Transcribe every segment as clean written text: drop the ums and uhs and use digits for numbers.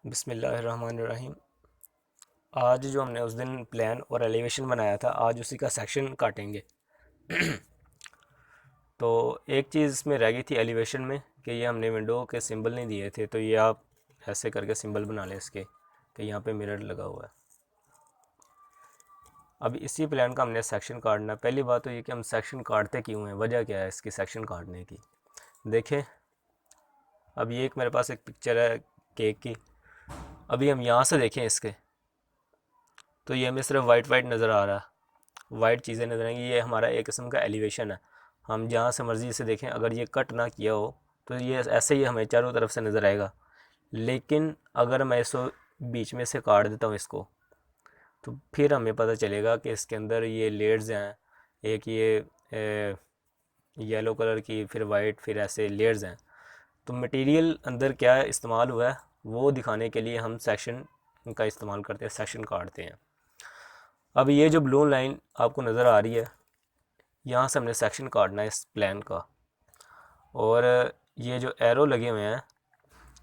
बिस्मिल्लाहिर्रहमानिर्रहीम। आज जो हमने उस दिन प्लान और एलिवेशन बनाया था, आज उसी का सेक्शन काटेंगे। तो एक चीज़ इसमें रह गई थी एलिवेशन में कि ये हमने विंडो के सिंबल नहीं दिए थे, तो ये आप ऐसे करके सिंबल बना लें इसके कि यहाँ पे मिरर लगा हुआ है। अब इसी प्लान का हमने सेक्शन काटना है। पहली बात तो ये कि हम सेक्शन काटते क्यों हैं, वजह क्या है इसकी सेक्शन काटने की। देखें, अब ये एक मेरे पास एक पिक्चर है केक की। अभी हम यहाँ से देखें इसके, तो ये हमें सिर्फ वाइट वाइट नज़र आ रहा है, वाइट चीज़ें नज़र आएंगी। ये हमारा एक किस्म का एलिवेशन है। हम जहाँ से मर्ज़ी से देखें, अगर ये कट ना किया हो तो ये ऐसे ही हमें चारों तरफ से नज़र आएगा। लेकिन अगर मैं इसको बीच में से काट देता हूँ इसको, तो फिर हमें पता चलेगा कि इसके अंदर ये लेयर्स हैं। एक ये येलो कलर की, फिर वाइट, फिर ऐसे लेयर्स हैं। तो मटेरियल अंदर क्या इस्तेमाल हुआ है वो दिखाने के लिए हम सेक्शन का इस्तेमाल करते हैं, सेक्शन काटते हैं। अब ये जो ब्लू लाइन आपको नज़र आ रही है, यहाँ से हमने सेक्शन काटना है इस प्लान का। और ये जो एरो लगे हुए हैं,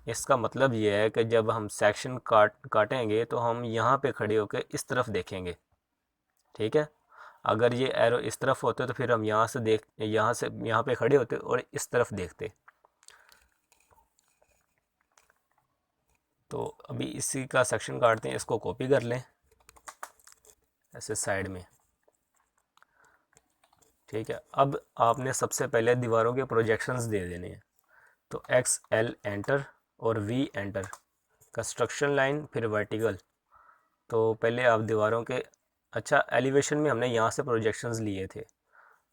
इसका मतलब ये है कि जब हम सेक्शन काटेंगे तो हम यहाँ पे खड़े होकर इस तरफ देखेंगे। ठीक है, अगर ये एरो इस तरफ होते तो फिर हम यहाँ पे खड़े होते और इस तरफ देखते। तो अभी इसी का सेक्शन काटते हैं, इसको कॉपी कर लें ऐसे साइड में। ठीक है, अब आपने सबसे पहले दीवारों के प्रोजेक्शंस दे देने हैं। तो एक्स एल एंटर और वी एंटर, कंस्ट्रक्शन लाइन, फिर वर्टिकल। तो पहले आप दीवारों के, अच्छा एलिवेशन में हमने यहाँ से प्रोजेक्शंस लिए थे।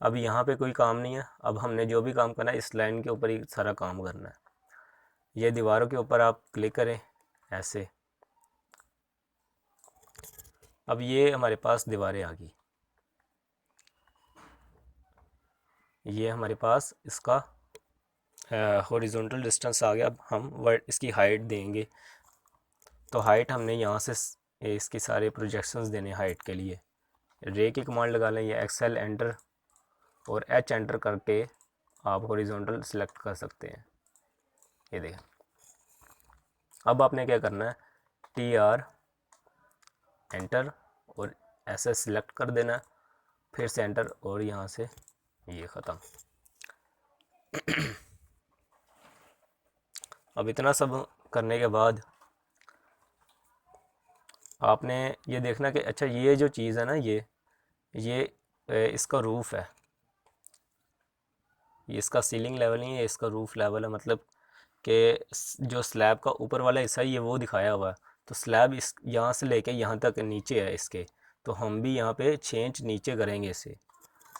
अब यहाँ पे कोई काम नहीं है, अब हमने जो भी काम करना है इस लाइन के ऊपर ही सारा काम करना है। ये दीवारों के ऊपर आप क्लिक करें ऐसे। अब ये हमारे पास दीवारें आ गई। ये हमारे पास इसका हॉरिजॉन्टल डिस्टेंस आ गया। अब हम वर्ड इसकी हाइट देंगे। तो हाइट हमने यहाँ से इसकी सारे प्रोजेक्शंस देने हाइट के लिए रे की कमांड लगा लें, या एक्सेल एंटर और एच एंटर करके आप हॉरिजॉन्टल सेलेक्ट कर सकते हैं। ये देखें, अब आपने क्या करना है, टी आर एंटर और ऐसे सिलेक्ट कर देना, फिर से एंटर और यहाँ से ये ख़त्म। अब इतना सब करने के बाद आपने ये देखना कि अच्छा ये जो चीज़ है ना, ये इसका रूफ़ है। ये इसका सीलिंग लेवल नहीं है, इसका रूफ़ लेवल है। मतलब कि जो स्लैब का ऊपर वाला हिस्सा है ये वो दिखाया हुआ है। तो स्लैब इस यहाँ से लेके यहाँ तक नीचे है इसके। तो हम भी यहाँ पे 6 इंच नीचे करेंगे इसे।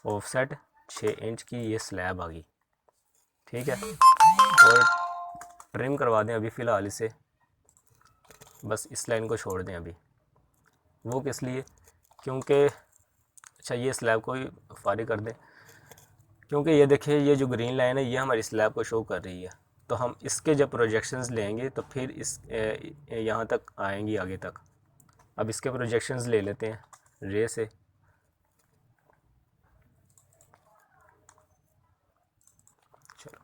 ऑफसेट 6 इंच की ये स्लैब आ गई। ठीक है, और ट्रिम करवा दें अभी फ़िलहाल इसे, बस इस लाइन को छोड़ दें अभी। वो किस लिए, क्योंकि अच्छा ये स्लैब को ही फारिग कर दें, क्योंकि ये देखिए ये जो ग्रीन लाइन है ये हमारी स्लैब को शो कर रही है। तो हम इसके जब प्रोजेक्शंस लेंगे तो फिर इस यहाँ तक आएंगी आगे तक। अब इसके प्रोजेक्शंस ले लेते हैं रे से। चलो,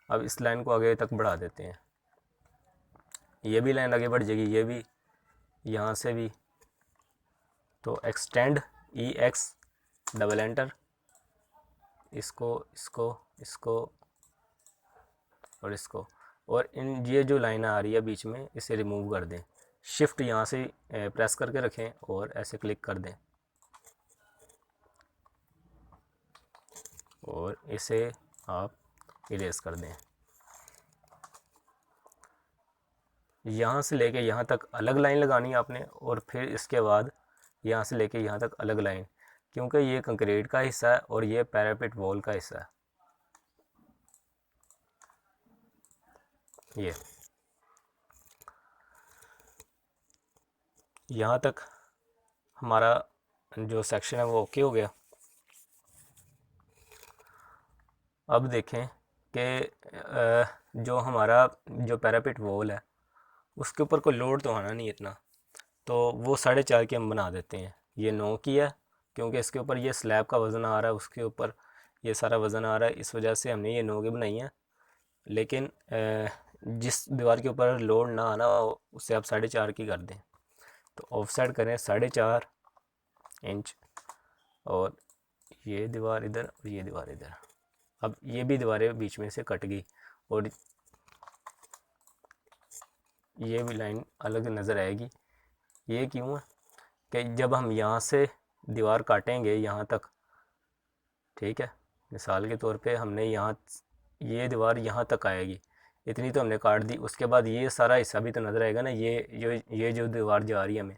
अब इस लाइन को आगे तक बढ़ा देते हैं। ये भी लाइन आगे बढ़ जाएगी, ये भी, यहाँ से भी। तो एक्सटेंड ई एक्स डबल एंटर, इसको इसको इसको और इसको, और इन ये जो लाइन आ रही है बीच में इसे रिमूव कर दें। शिफ्ट यहाँ से प्रेस करके रखें और ऐसे क्लिक कर दें और इसे आप इरेज कर दें। यहाँ से लेके यहाँ तक अलग लाइन लगानी है आपने, और फिर इसके बाद यहाँ से लेके यहाँ तक अलग लाइन, क्योंकि ये कंक्रीट का हिस्सा है और ये पैरापेट वॉल का हिस्सा है। ये यहाँ तक हमारा जो सेक्शन है वो ओके हो गया। अब देखें कि जो हमारा जो पैरापेट वॉल है उसके ऊपर कोई लोड तो आना नहीं इतना। तो वो 4.5 की हम बना देते हैं। ये 9 की है, क्योंकि इसके ऊपर ये स्लैब का वज़न आ रहा है, उसके ऊपर ये सारा वज़न आ रहा है, इस वजह से हमने ये 9 की बनाई है। लेकिन जिस दीवार के ऊपर लोड ना आना उसे आप 4.5 की कर दें। तो ऑफसेट करें 4.5 इंच, और ये दीवार इधर और ये दीवार इधर। अब ये भी दीवारें बीच में से कट गई और ये भी लाइन अलग नज़र आएगी। ये क्यों है कि जब हम यहाँ से दीवार काटेंगे यहाँ तक, ठीक है, मिसाल के तौर पे हमने यहाँ, ये दीवार यहाँ तक आएगी, इतनी तो हमने काट दी, उसके बाद ये सारा हिस्सा भी तो नज़र आएगा ना, ये जो दीवार जा रही है हमें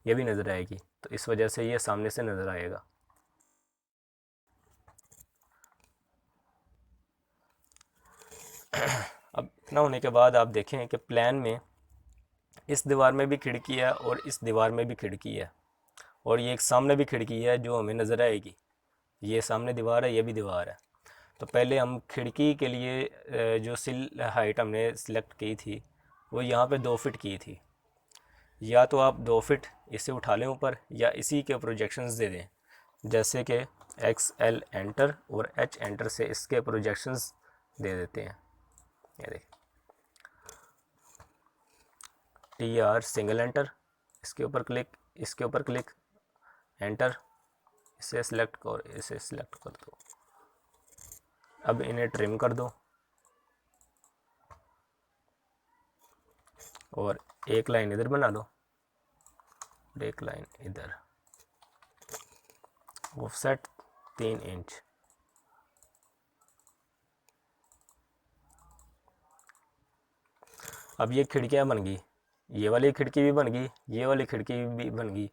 ये भी नज़र आएगी, तो इस वजह से ये सामने से नज़र आएगा। अब इतना होने के बाद आप देखें कि प्लान में इस दीवार में भी खिड़की है और इस दीवार में भी खिड़की है, और ये एक सामने भी खिड़की है जो हमें नज़र आएगी। ये सामने दीवार है, ये भी दीवार है। तो पहले हम खिड़की के लिए जो सिल हाइट हमने सिलेक्ट की थी वो यहाँ पे 2 फीट की थी। या तो आप 2 फीट इसे उठा लें ऊपर, या इसी के प्रोजेक्शंस दे दें, जैसे कि XL एंटर और H एंटर से इसके प्रोजेक्शंस दे देते हैं। ये देख TR सिंगल एंटर, इसके ऊपर क्लिक, इसके ऊपर क्लिक, एंटर, इसे सिलेक्ट कर, इसे सिलेक्ट कर दो। अब इन्हें ट्रिम कर दो और एक लाइन इधर बना दो, एक लाइन इधर, ऑफसेट 3 इंच। अब ये खिड़कियाँ बन गई, ये वाली खिड़की भी बन गई, ये वाली खिड़की भी बन गई।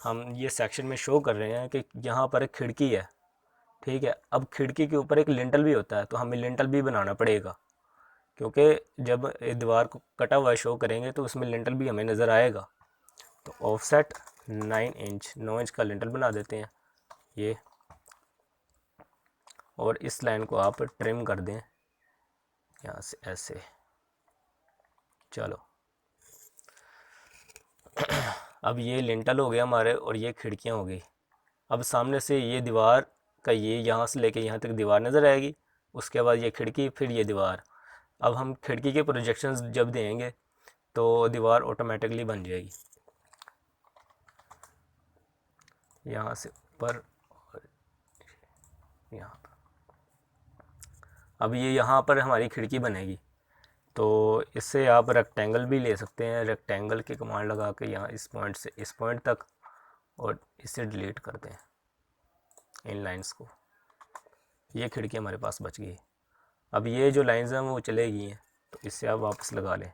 हम ये सेक्शन में शो कर रहे हैं कि यहाँ पर एक खिड़की है, ठीक है। अब खिड़की के ऊपर एक लिंटल भी होता है, तो हमें लिंटल भी बनाना पड़ेगा, क्योंकि जब दीवार को कटा हुआ शो करेंगे तो उसमें लिंटल भी हमें नज़र आएगा। तो ऑफसेट 9 इंच का लिंटल बना देते हैं ये, और इस लाइन को आप ट्रिम कर दें यहाँ से ऐसे। चलो अब ये लिंटल हो गया हमारे और ये खिड़कियाँ हो गई। अब सामने से ये दीवार का ये यहाँ से लेके यहाँ तक दीवार नज़र आएगी, उसके बाद ये खिड़की, फिर ये दीवार। अब हम खिड़की के प्रोजेक्शंस जब देंगे तो दीवार ऑटोमेटिकली बन जाएगी, यहाँ से ऊपर और यहाँ पर। अब ये यहाँ पर हमारी खिड़की बनेगी, तो इससे आप रेक्टेंगल भी ले सकते हैं। रेक्टेंगल की कमांड लगा के यहाँ इस पॉइंट से इस पॉइंट तक, और इसे डिलीट कर दें इन लाइंस को। ये खिड़की हमारे पास बच गई। अब ये जो लाइंस हैं वो चले गई हैं, तो इससे आप वापस लगा लें।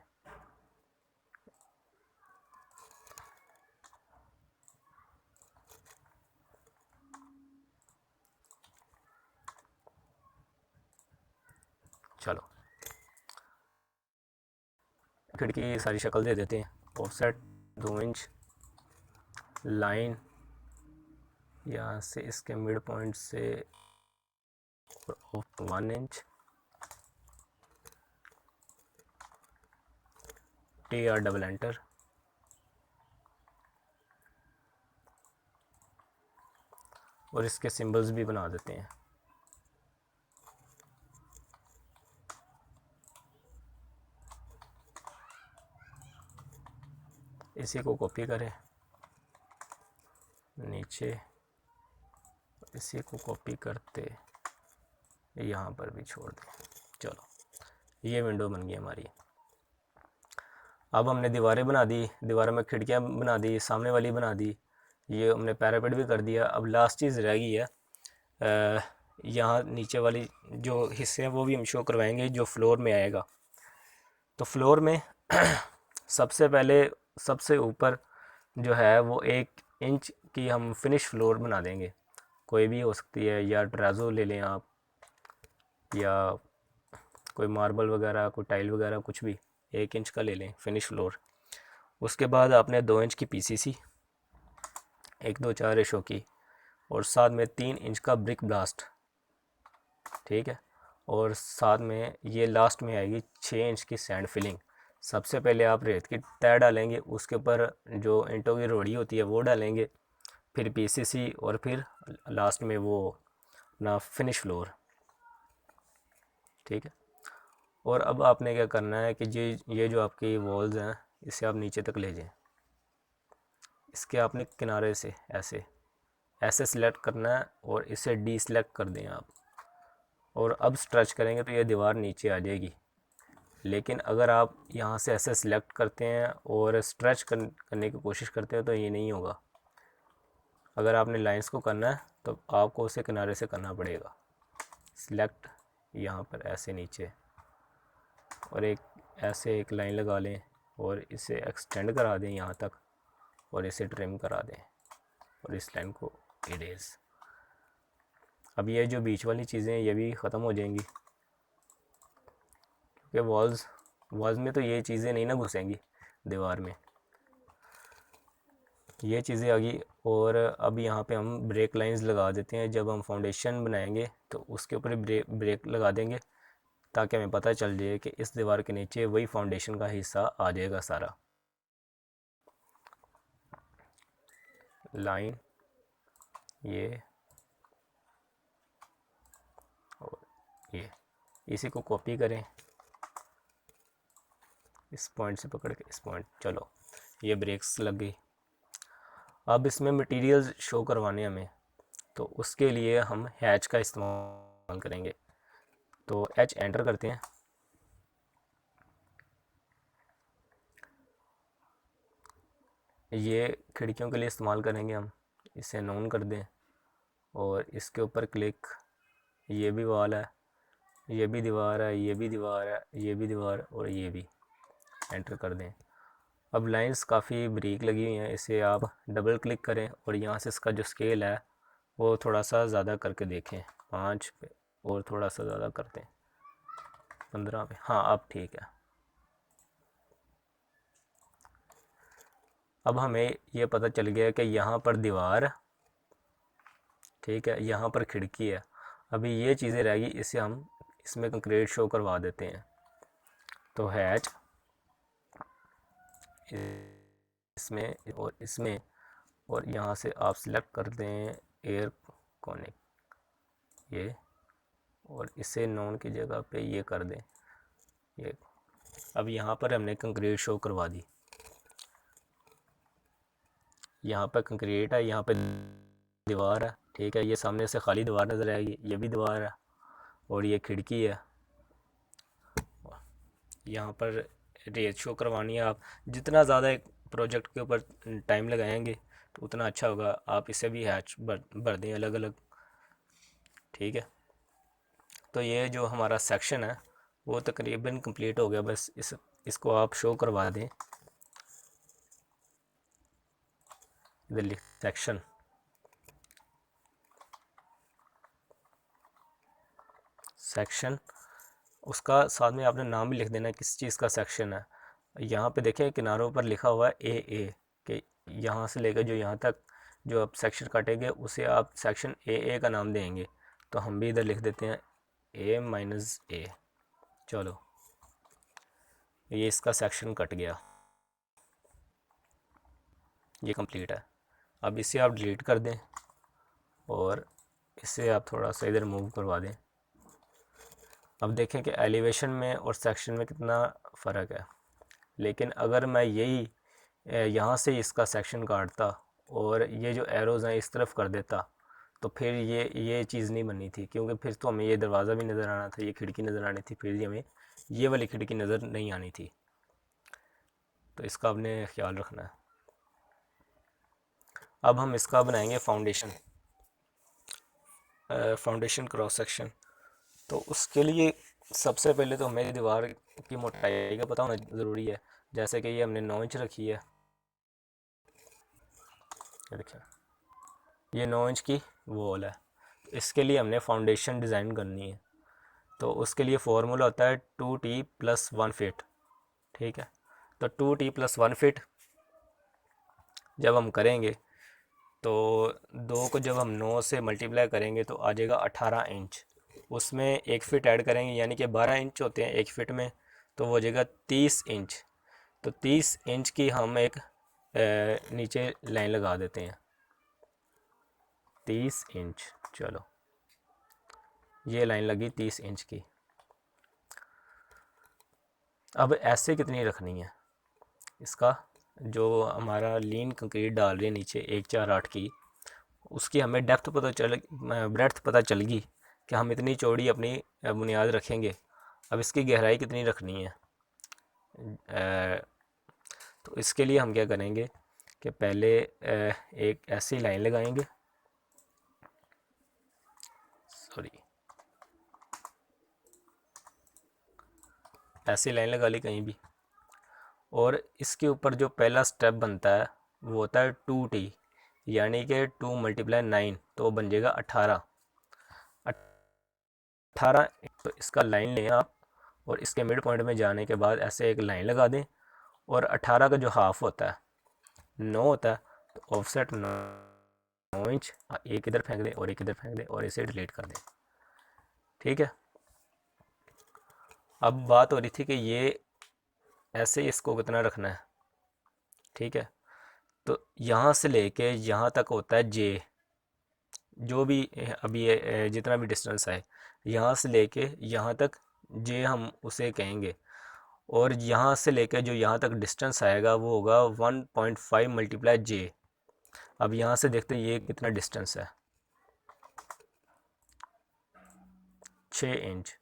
चलो खिड़की की सारी शक्ल दे देते हैं। ऑफसेट 2 इंच, लाइन यहाँ से इसके मिड पॉइंट से 1 इंच, TR डबल एंटर, और इसके सिंबल्स भी बना देते हैं। इसी को कॉपी करें नीचे, इसी को कॉपी करते यहाँ पर भी छोड़ दें। चलो ये विंडो बन गई हमारी। अब हमने दीवारें बना दी, दीवारों में खिड़कियाँ बना दी, सामने वाली बना दी, ये हमने पैरापेट भी कर दिया। अब लास्ट चीज़ रह गई है यहाँ नीचे वाली जो हिस्से हैं वो भी हम शो करवाएंगे जो फ्लोर में आएगा। तो फ्लोर में सबसे पहले सबसे ऊपर जो है वो 1 इंच की हम फिनिश फ्लोर बना देंगे, कोई भी हो सकती है, या ट्राजो ले लें आप, या कोई मार्बल वगैरह, कोई टाइल वगैरह, कुछ भी 1 इंच का ले लें फिनिश फ्लोर। उसके बाद आपने 2 इंच की PCC 1-2-4 रेशो की, और साथ में 3 इंच का ब्रिक ब्लास्ट, ठीक है। और साथ में ये लास्ट में आएगी 6 इंच की सैंड फिलिंग। सबसे पहले आप रेत की तय डालेंगे, उसके ऊपर जो ईंटों की रोड़ी होती है वो डालेंगे, फिर PCC, और फिर लास्ट में वो अपना फिनिश फ्लोर, ठीक है। और अब आपने क्या करना है कि ये जो आपकी वॉल्स हैं इसे आप नीचे तक ले जाएं। इसके आपने किनारे से ऐसे ऐसे सिलेक्ट करना है और इसे डी सिलेक्ट कर दें आप, और अब स्ट्रेच करेंगे तो ये दीवार नीचे आ जाएगी। लेकिन अगर आप यहाँ से ऐसे सिलेक्ट करते हैं और स्ट्रेच करने की कोशिश करते हैं तो ये नहीं होगा। अगर आपने लाइंस को करना है तो आपको उसे किनारे से करना पड़ेगा। सिलेक्ट यहाँ पर ऐसे नीचे, और एक ऐसे एक लाइन लगा लें और इसे एक्सटेंड करा दें यहाँ तक, और इसे ट्रिम करा दें और इस लाइन को इरेज। अब ये जो बीच वाली चीज़ें ये भी ख़त्म हो जाएंगी, क्योंकि वॉल्स में तो ये चीज़ें नहीं ना घुसेंगी दीवार में, ये चीज़ें आ गई। और अब यहाँ पे हम ब्रेक लाइंस लगा देते हैं। जब हम फाउंडेशन बनाएंगे तो उसके ऊपर ब्रेक लगा देंगे, ताकि हमें पता चल जाए कि इस दीवार के नीचे वही फाउंडेशन का हिस्सा आ जाएगा सारा। लाइन ये और ये, इसी को कॉपी करें इस पॉइंट से पकड़ के इस पॉइंट। चलो ये ब्रेक्स लग गई। अब इसमें मटेरियल्स शो करवाने हमें, तो उसके लिए हम हैच का इस्तेमाल करेंगे। तो एच एंटर करते हैं। ये खिड़कियों के लिए इस्तेमाल करेंगे हम, इसे नोन कर दें और इसके ऊपर क्लिक। ये भी वाल है, ये भी दीवार है, ये भी दीवार है, ये भी दीवार, और ये भी एंटर कर दें। अब लाइंस काफ़ी बारीक लगी हुई हैं, इसे आप डबल क्लिक करें और यहाँ से इसका जो स्केल है वो थोड़ा सा ज़्यादा करके देखें, 5 पे, और थोड़ा सा ज़्यादा करते हैं 15 पे। हाँ अब ठीक है। अब हमें ये पता चल गया कि यहाँ पर दीवार, ठीक है, यहाँ पर खिड़की है। अभी ये चीज़ें रहेगी, इसे हम इसमें कंक्रीट शो करवा देते हैं। तो हैच इसमें और इसमें, और यहाँ से आप सिलेक्ट कर दें एयर कॉनिक ये, और इसे नॉन की जगह पे ये कर दें ये। अब यहाँ पर हमने कंक्रीट शो करवा दी। यहाँ पर कंक्रीट है, यहाँ पे दीवार है, ठीक है। ये सामने से खाली दीवार नज़र आएगी, ये भी दीवार है, और ये खिड़की है। यहाँ पर रेत शो करवानी है। आप जितना ज़्यादा एक प्रोजेक्ट के ऊपर टाइम लगाएंगे तो उतना अच्छा होगा। आप इसे भी हैच भर दें अलग अलग, ठीक है। तो ये जो हमारा सेक्शन है वो तकरीबन कंप्लीट हो गया। बस इसको आप शो करवा दें। इधर लिख सेक्शन, सेक्शन, उसका साथ में आपने नाम भी लिख देना किस चीज़ का सेक्शन है। यहाँ पे देखें किनारों पर लिखा हुआ है ए कि यहाँ से लेकर जो यहाँ तक जो आप सेक्शन काटेंगे उसे आप सेक्शन ए का नाम देंगे। तो हम भी इधर लिख देते हैं A-A। चलो ये इसका सेक्शन कट गया, ये कंप्लीट है। अब इसे आप डिलीट कर दें और इसे आप थोड़ा सा इधर मूव करवा दें। अब देखें कि एलिवेशन में और सेक्शन में कितना फ़र्क है। लेकिन अगर मैं यही यहाँ से इसका सेक्शन काटता और ये जो एरोज़ हैं इस तरफ कर देता तो फिर ये चीज़ नहीं बननी थी, क्योंकि फिर तो हमें ये दरवाज़ा भी नज़र आना था, ये खिड़की नज़र आनी थी, फिर हमें ये वाली खिड़की नज़र नहीं आनी थी। तो इसका आपने ख्याल रखना है। अब हम इसका बनाएंगे फाउंडेशन, फाउंडेशन क्रॉस सेक्शन। तो उसके लिए सबसे पहले तो हमें दीवार की मोटाई का पता होना ज़रूरी है। जैसे कि ये हमने 9 इंच रखी है, ये देखिए ये 9 इंच की वॉल है। इसके लिए हमने फाउंडेशन डिज़ाइन करनी है। तो उसके लिए फॉर्मूला होता है 2t + 1 फीट, ठीक है। तो 2t + 1 फीट जब हम करेंगे तो 2 को जब हम 9 से मल्टीप्लाई करेंगे तो आ जाएगा 18 इंच। उसमें 1 फीट ऐड करेंगे, यानी कि 12 इंच होते हैं 1 फीट में, तो वो हो जाएगा 30 इंच। तो 30 इंच की हम एक नीचे लाइन लगा देते हैं, 30 इंच। चलो ये लाइन लगी 30 इंच की। अब ऐसे कितनी रखनी है इसका, जो हमारा लीन कंक्रीट डाल रही है नीचे 148 की, उसकी हमें डेप्थ पता चल ब्रेड्थ पता चल गई कि हम इतनी चौड़ी अपनी बुनियाद रखेंगे। अब इसकी गहराई कितनी रखनी है, तो इसके लिए हम क्या करेंगे कि पहले एक ऐसी लाइन लगाएंगे, सॉरी ऐसी लाइन लगा ली कहीं भी, और इसके ऊपर जो पहला स्टेप बनता है वो होता है 2t, यानी कि 2 × 9, तो वो बन जाएगा 18। तो इसका लाइन लें आप, और इसके मिड पॉइंट में जाने के बाद ऐसे एक लाइन लगा दें, और 18 का जो हाफ होता है 9 होता है, तो ऑफसेट 9 इंच, एक इधर फेंक दें और एक इधर फेंक दें और इसे डिलीट कर दें। ठीक है, अब बात हो रही थी कि ये ऐसे इसको कितना रखना है। ठीक है, तो यहाँ से लेके यहाँ तक होता है जे, जो भी अभी जितना भी डिस्टेंस है यहाँ से लेके यहाँ तक जे हम उसे कहेंगे, और यहाँ से लेके जो यहाँ तक डिस्टेंस आएगा वो होगा 1.5 × जे। अब यहाँ से देखते हैं ये कितना डिस्टेंस है, 6 इंच।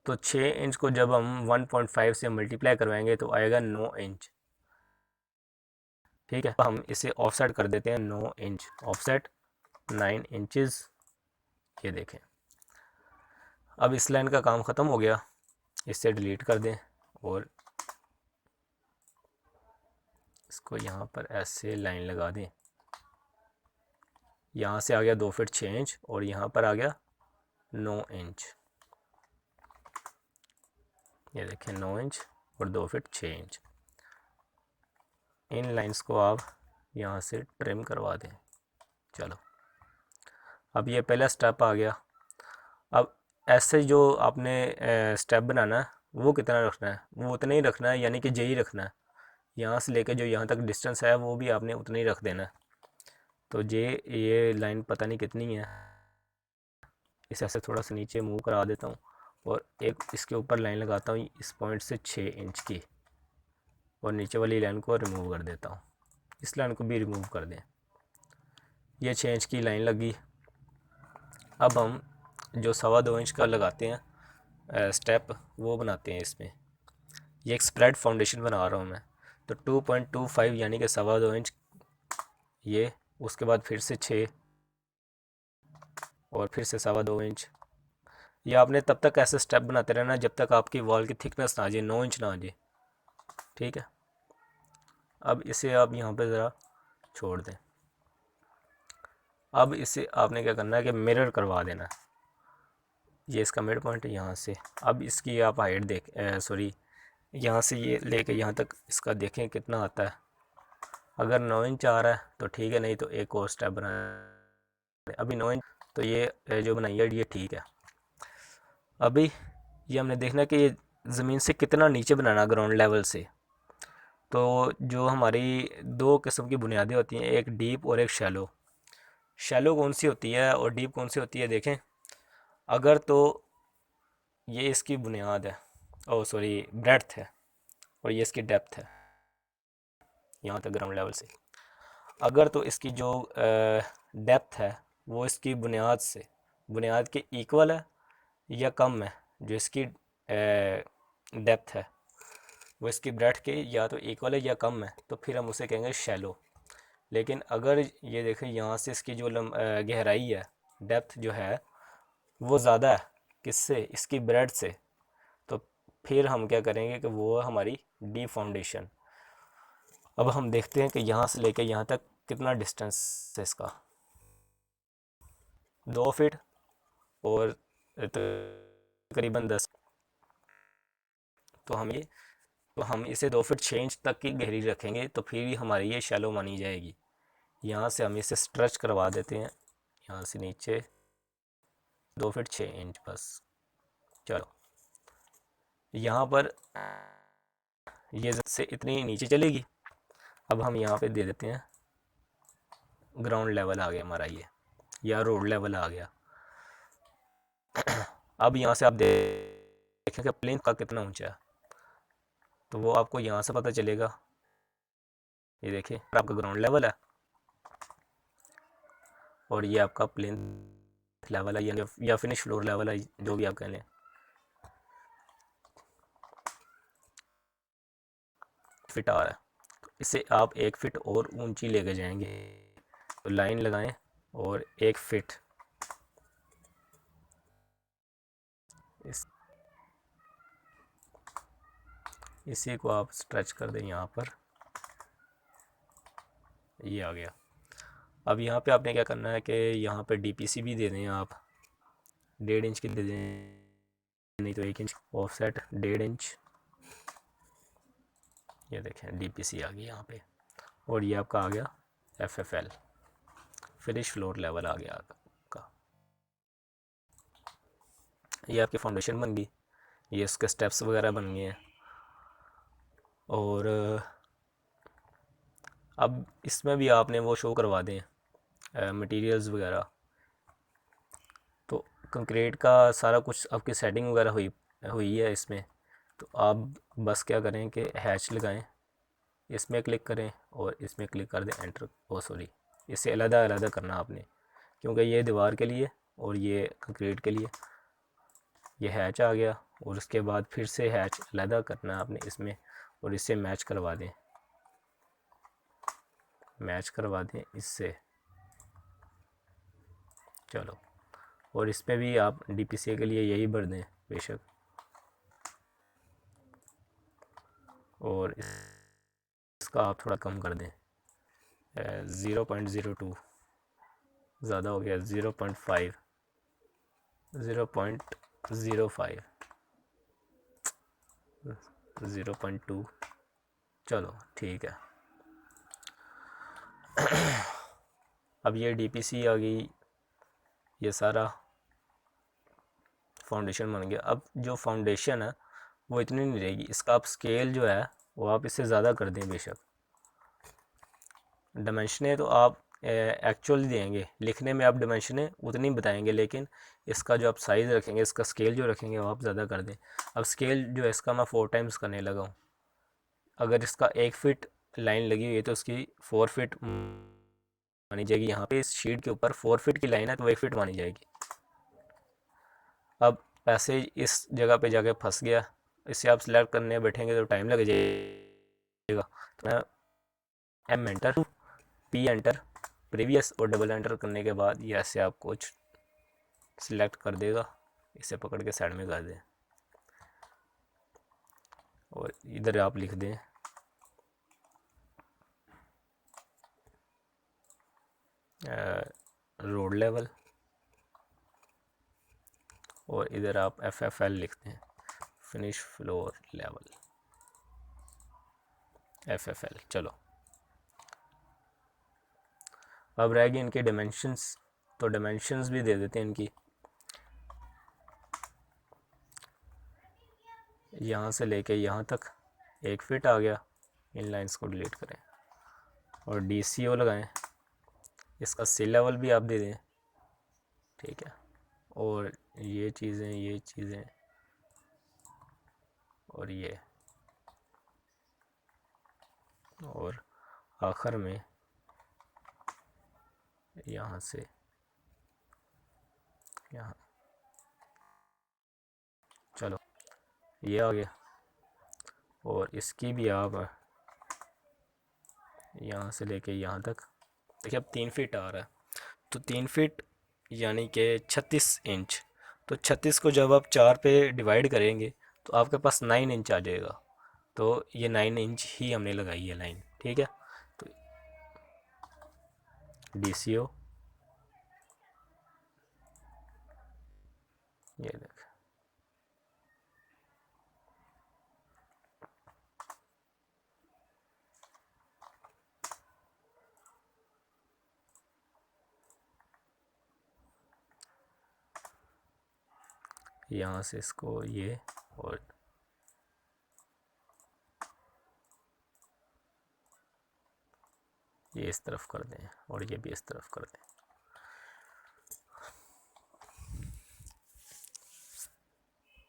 तो 6 इंच को जब हम 1.5 से मल्टीप्लाई करवाएंगे तो आएगा 9 इंच। ठीक है, हम इसे ऑफसेट कर देते हैं 9 इंच, ऑफसेट 9 इंचेस। ये देखें, अब इस लाइन का काम ख़त्म हो गया, इससे डिलीट कर दें और इसको यहाँ पर ऐसे लाइन लगा दें। यहाँ से आ गया 2 फीट 6 इंच और यहाँ पर आ गया 9 इंच। ये देखें 9 इंच और 2 फीट 6 इंच। इन लाइंस को आप यहाँ से ट्रिम करवा दें। चलो, अब ये पहला स्टेप आ गया। अब ऐसे जो आपने स्टेप बनाना है वो कितना रखना है, वो उतना ही रखना है, यानी कि जे ही रखना है। यहाँ से लेकर जो यहाँ तक डिस्टेंस है वो भी आपने उतना ही रख देना है। तो जे, ये लाइन पता नहीं कितनी है, इसे ऐसे थोड़ा सा नीचे मूव करा देता हूँ और एक इसके ऊपर लाइन लगाता हूँ इस पॉइंट से 6 इंच की, और नीचे वाली लाइन को रिमूव कर देता हूँ। इस लाइन को भी रिमूव कर दें। ये 6 इंच की लाइन लगी। अब हम जो 2.25 इंच का लगाते हैं स्टेप, वो बनाते हैं इसमें। ये एक स्प्रेड फाउंडेशन बना रहा हूँ मैं, तो 2.25 यानी कि 2.25 इंच ये, उसके बाद फिर से 6 और फिर से 2.25 इंच। ये आपने तब तक ऐसे स्टेप बनाते रहना जब तक आपकी वॉल की थिकनेस ना आ जाए, 9 इंच ना आ जाए। ठीक है, अब इसे आप यहाँ पे ज़रा छोड़ दें। अब इसे आपने क्या करना है कि मिरर करवा देना है। ये इसका मिड पॉइंट है यहाँ से। अब इसकी आप हाइट देख, सॉरी, यहाँ से ये लेके यहाँ तक इसका देखें कितना आता है। अगर 9 इंच आ रहा है तो ठीक है, नहीं तो एक और स्टेप बना। अभी 9 इंच, तो ये जो बनाई है ये ठीक है। अभी ये हमने देखना कि ये ज़मीन से कितना नीचे बनाना, ग्राउंड लेवल से। तो जो हमारी दो किस्म की बुनियादें होती हैं, एक डीप और एक शैलो। शैलो कौन सी होती है और डीप कौन सी होती है, देखें। अगर तो ये इसकी बुनियाद है, ओ सॉरी ब्रेड्थ है, और ये इसकी डेप्थ है यहाँ तक ग्राउंड लेवल से। अगर तो इसकी जो डेप्थ है वो इसकी बुनियाद से, बुनियाद के इक्वल है या कम है, जो इसकी डेप्थ है वो इसकी ब्रेड्थ के या तो इक्वल है या कम है, तो फिर हम उसे कहेंगे शैलो। लेकिन अगर ये देखें यहाँ से इसकी जो गहराई है, डेप्थ जो है वो ज़्यादा है किससे, इसकी ब्रेड्थ से, तो फिर हम क्या करेंगे कि वो हमारी डीप फाउंडेशन। अब हम देखते हैं कि यहाँ से लेकर यहाँ तक कितना डिस्टेंस है इसका, 2 फीट और तकरीबन 10। तो हम इसे 2 फीट 6 इंच तक की गहरी रखेंगे, तो फिर ही हमारी ये शैलो मानी जाएगी। यहाँ से हम इसे स्ट्रेच करवा देते हैं, यहाँ से नीचे 2 फीट 6 इंच बस। चलो, यहाँ पर ये से इतनी नीचे चलेगी। अब हम यहाँ पे दे देते हैं ग्राउंड लेवल आ गया हमारा ये, या रोड लेवल आ गया। अब यहाँ से आप देखें कि प्लेन का कितना ऊंचा है, तो वो आपको यहाँ से पता चलेगा। ये देखिए आपका ग्राउंड लेवल है और ये आपका प्लेन लेवल है या फिनिश फ्लोर लेवल है, जो भी आप कह लें। फिट आ रहा है, इसे आप 1 फीट और ऊंची लेके जाएंगे। तो लाइन लगाएं और 1 फीट इसी को आप स्ट्रेच कर दें यहाँ पर, ये आ गया। अब यहाँ पे आपने क्या करना है कि यहाँ पे डीपीसी भी दे दें आप, 1.5 इंच की दे दें, नहीं तो 1 इंच। ऑफसेट 1.5 इंच, ये देखें डीपीसी आ गई यहाँ पे। और ये आपका आ गया एफएफएल, फिनिश फ्लोर लेवल आ गया आपका। ये आपकी फाउंडेशन बन गई, ये इसके स्टेप्स वगैरह बन गए हैं। और अब इसमें भी आपने वो शो करवा दें मटेरियल्स वगैरह। तो कंक्रीट का सारा कुछ आपकी सेटिंग वगैरह हुई हुई है इसमें। तो आप बस क्या करें कि हैच लगाएं, इसमें क्लिक करें और इसमें क्लिक कर दें एंटर। ओ सॉरी, इसे अलग अलग करना आपने, क्योंकि ये दीवार के लिए और ये कंक्रीट के लिए। ये हैच आ गया और उसके बाद फिर से हैच अलग करना है आपने इसमें, और इससे मैच करवा दें, मैच करवा दें इससे। चलो, और इस पर भी आप डीपीसी के लिए यही भर दें बेशक। और इसका आप थोड़ा कम कर दें, 0.02 ज़्यादा हो गया, 0.5, 0.05, 0.2। चलो ठीक है। अब ये डीपीसी आ गई, ये सारा फाउंडेशन बन गया। अब जो फाउंडेशन है वो इतनी नहीं रहेगी, इसका आप स्केल जो है वो आप इससे ज़्यादा कर दें बेशक। डायमेंशनें तो आप एक्चुअल देंगे, लिखने में आप डायमेंशनें उतनी बताएंगे, लेकिन इसका जो आप साइज़ रखेंगे, इसका स्केल जो रखेंगे वो आप ज़्यादा कर दें। अब स्केल जो है इसका मैं 4 टाइम्स करने लगा हूँ। अगर इसका 1 फीट लाइन लगी हुई है तो उसकी 4 फीट मानी जाएगी। यहाँ पे इस शीट के ऊपर 4 फीट की लाइन है तो 1 फीट मानी जाएगी। अब ऐसे इस जगह पे जाके फंस गया, इसे आप सिलेक्ट करने बैठेंगे तो टाइम लग जाएगा। तो मैं M enter, P enter, previous और डबल एंटर करने के बाद ये ऐसे आप कुछ सिलेक्ट कर देगा। इसे पकड़ के साइड में कर दें और इधर आप लिख दें रोड लेवल, और इधर आप एफएफएल लिखते हैं, फिनिश फ्लोर लेवल, एफएफएल। चलो, अब रह गई इनके डायमेंशंस, तो डायमेंशंस भी दे देते हैं इनकी। यहाँ से लेके यहाँ तक 1 फीट आ गया। इन लाइंस को डिलीट करें और DCO लगाएं। इसका सी लेवल भी आप दे दें, ठीक है। और ये चीज़ें और ये, और आखिर में यहाँ से यहाँ। चलो, ये आ गया। और इसकी भी आप यहाँ से लेके यहाँ तक, देखिए अब 3 फीट आ रहा है, तो 3 फीट यानी कि 36 इंच। तो 36 को जब आप 4 पे डिवाइड करेंगे तो आपके पास 9 इंच आ जाएगा। तो ये 9 इंच ही हमने लगाई है लाइन, ठीक है। तो DCO, ये देख, यहाँ से इसको ये और ये इस तरफ कर दें और ये भी इस तरफ कर दें।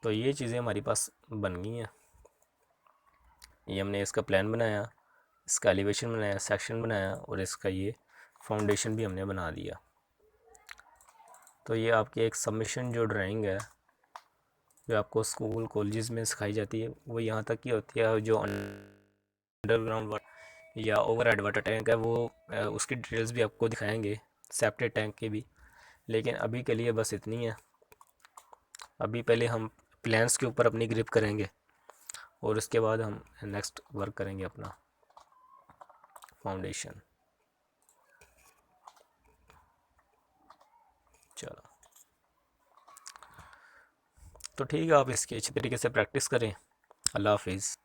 तो ये चीज़ें हमारी पास बन गई हैं। ये हमने इसका प्लान बनाया, इसका एलिवेशन बनाया, सेक्शन बनाया और इसका ये फाउंडेशन भी हमने बना दिया। तो ये आपकी एक सबमिशन जो ड्राइंग है जो आपको स्कूल कॉलेजेस में सिखाई जाती है वो यहाँ तक की होती है। जो अंडरग्राउंड वाटर या ओवर हेड वाटर टैंक है वो उसकी डिटेल्स भी आपको दिखाएंगे, सेप्टिक टैंक की भी। लेकिन अभी के लिए बस इतनी है। अभी पहले हम प्लान्स के ऊपर अपनी ग्रिप करेंगे और उसके बाद हम नेक्स्ट वर्क करेंगे अपना फाउंडेशन। चलो तो ठीक है, आप इसकी अच्छी तरीके से प्रैक्टिस करें। अल्लाह हाफिज़।